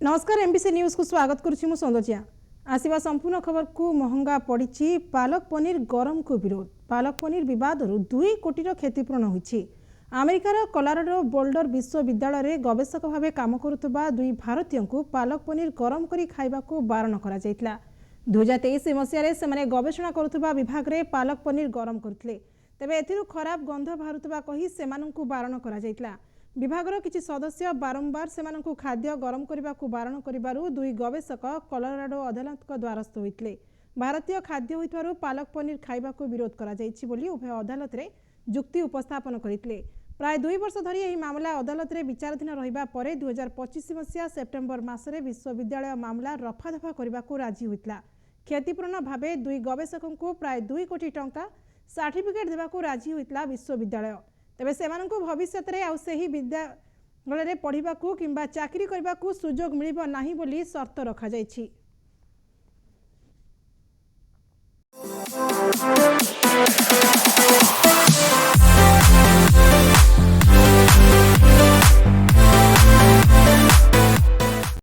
नमस्कार MBC news को स्वागत करुछि सौंदर्या आसिबा संपूर्ण खबर को महंगा पड़ी पालक पनीर गरम को विरोध पालक पनीर विवाद 2 कोटी क्षतिपूरण होइछि। अमेरिकार कोलोराडो बोल्डर विश्वविद्यालय रे गवेषक भाव काम करुवा 2 भारतीय को पालक पनीर गरम करी खाइबा को बारण करा जायतिला। 2023 मसीह से गवेषणा करुवा विभाग रे पालक पनीर गरम करथिले, तेबे एथिरु खराब गंध बाहरुवा कही सेमानंकु बारण करा जायतिला। विभागर किछि सदस्य बारंबार सेमानंकु खाद्य गरम करने को बारण करिबारु 2 गवेषक कोलोराडो अदालत को द्वारस्थ होइतले। भारतीय खाद्य होइतवारु पालक पनीर खाइबा को विरोध करा जायछि बोली उभय अदालत रे जुक्ति उपस्थापन करितले। प्राय 2 वर्ष धरी एही मामला अदालत रे विचाराधीन रहिबा परे 2025 मसीहा सेप्टेम्बर मासरे विश्वविद्यालय मामला रफादफा करबा को राजी होइतला। क्षतिपूरण भावे 2 गवेषकंकु प्राय 2 कोटी टंका सर्टिफिकेट देबा को राजी होइतला विश्वविद्यालय। तेबे सेमानंकु भविष्य रे आउ सेही विद्यालय रे पढ़िबा को किंबा चाकरी करबा को सुजोग मिलिबो नाही बोली शर्त रखा जायछि।